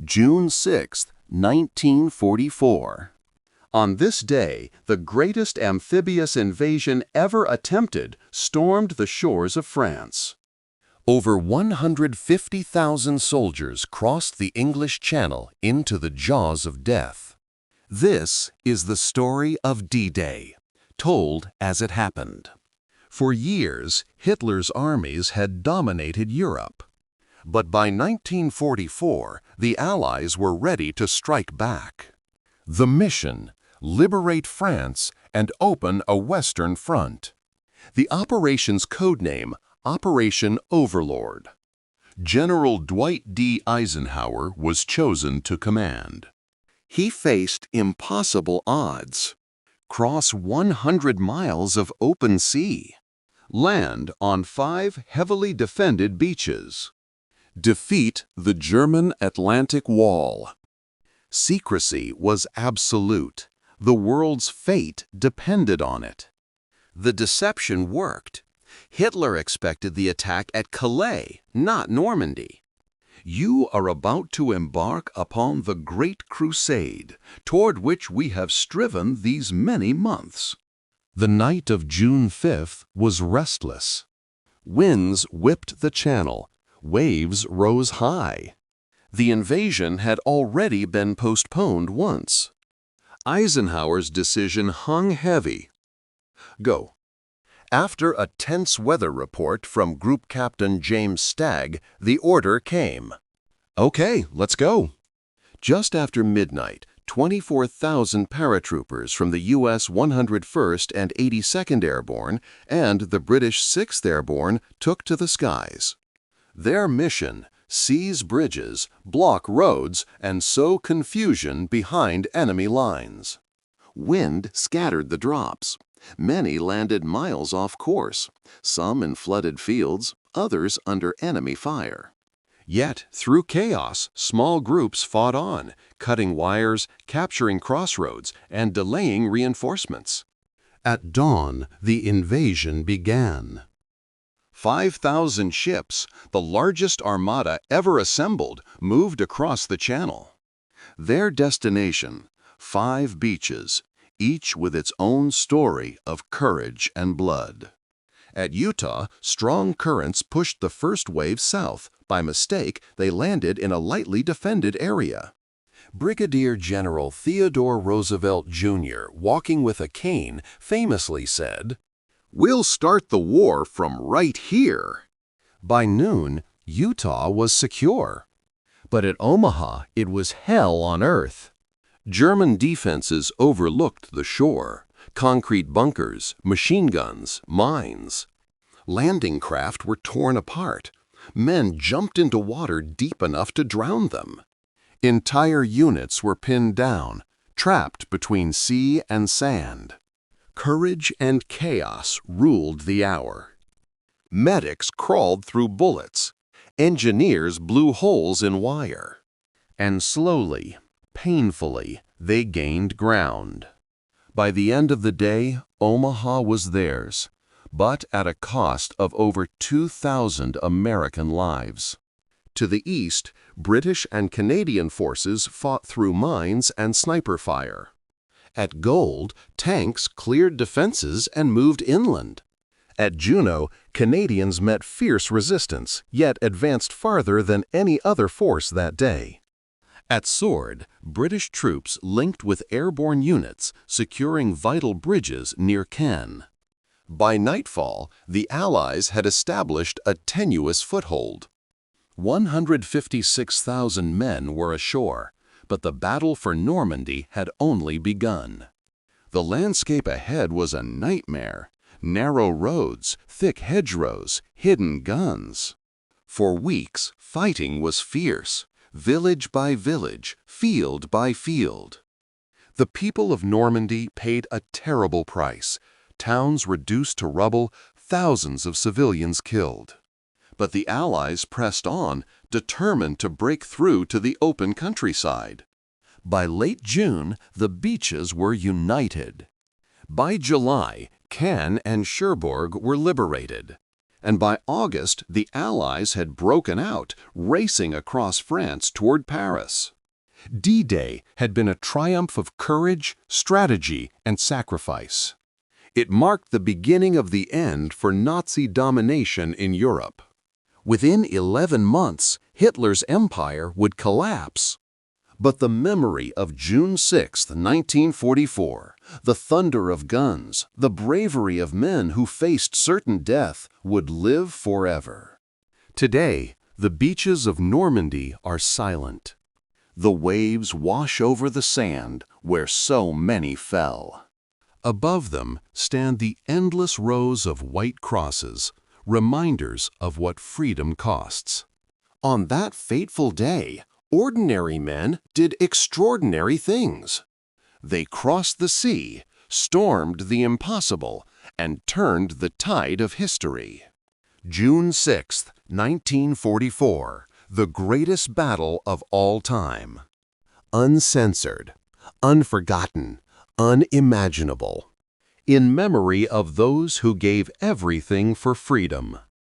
June 6, 1944. On this day, the greatest amphibious invasion ever attempted stormed the shores of France. Over 150,000 soldiers crossed the English Channel into the jaws of death. This is the story of D-Day, told as it happened. For years, Hitler's armies had dominated Europe. But by 1944, the Allies were ready to strike back. The mission: liberate France and open a Western front. The operation's codename, Operation Overlord. General Dwight D. Eisenhower was chosen to command. He faced impossible odds: cross 100 miles of open sea, land on 5 heavily defended beaches, defeat the German Atlantic Wall. Secrecy was absolute. The world's fate depended on it. The deception worked. Hitler expected the attack at Calais, not Normandy. You are about to embark upon the great crusade, toward which we have striven these many months. The night of June 5th was restless. Winds whipped the channel. Waves rose high. The invasion had already been postponed once. Eisenhower's decision hung heavy. Go. After a tense weather report from Group Captain James Stagg, the order came. Okay, let's go. Just after midnight, 24,000 paratroopers from the U.S. 101st and 82nd Airborne and the British 6th Airborne took to the skies. Their mission: seize bridges, block roads, and sow confusion behind enemy lines. Wind scattered the drops. Many landed miles off course, some in flooded fields, others under enemy fire. Yet, through chaos, small groups fought on, cutting wires, capturing crossroads, and delaying reinforcements. At dawn, the invasion began. 5,000 ships, the largest armada ever assembled, moved across the channel. Their destination: 5 beaches, each with its own story of courage and blood. At Utah, strong currents pushed the first wave south. By mistake, they landed in a lightly defended area. Brigadier General Theodore Roosevelt, Jr., walking with a cane, famously said, "We'll start the war from right here." By noon, Utah was secure. But at Omaha, it was hell on earth. German defenses overlooked the shore: concrete bunkers, machine guns, mines. Landing craft were torn apart. Men jumped into water deep enough to drown them. Entire units were pinned down, trapped between sea and sand. Courage and chaos ruled the hour. Medics crawled through bullets. Engineers blew holes in wire. And slowly, painfully, they gained ground. By the end of the day, Omaha was theirs, but at a cost of over 2,000 American lives. To the east, British and Canadian forces fought through mines and sniper fire. At Gold, tanks cleared defenses and moved inland. At Juno, Canadians met fierce resistance, yet advanced farther than any other force that day. At Sword, British troops linked with airborne units, securing vital bridges near Caen. By nightfall, the Allies had established a tenuous foothold. 156,000 men were ashore, but the battle for Normandy had only begun. The landscape ahead was a nightmare: narrow roads, thick hedgerows, hidden guns. For weeks, fighting was fierce, village by village, field by field. The people of Normandy paid a terrible price: towns reduced to rubble, thousands of civilians killed. But the Allies pressed on, determined to break through to the open countryside. By late June, the beaches were united. By July, Caen and Cherbourg were liberated. and by August the Allies had broken out, racing across France toward Paris. D-Day had been a triumph of courage, strategy, and sacrifice. It marked the beginning of the end for Nazi domination in Europe. Within 11 months, Hitler's empire would collapse. But the memory of June 6, 1944, the thunder of guns, the bravery of men who faced certain death would live forever. Today, the beaches of Normandy are silent. The waves wash over the sand where so many fell. Above them stand the endless rows of white crosses, reminders of what freedom costs. On that fateful day, ordinary men did extraordinary things. They crossed the sea, stormed the impossible, and turned the tide of history. June 6, 1944, the greatest battle of all time. Uncensored, unforgotten, unimaginable. In memory of those who gave everything for freedom.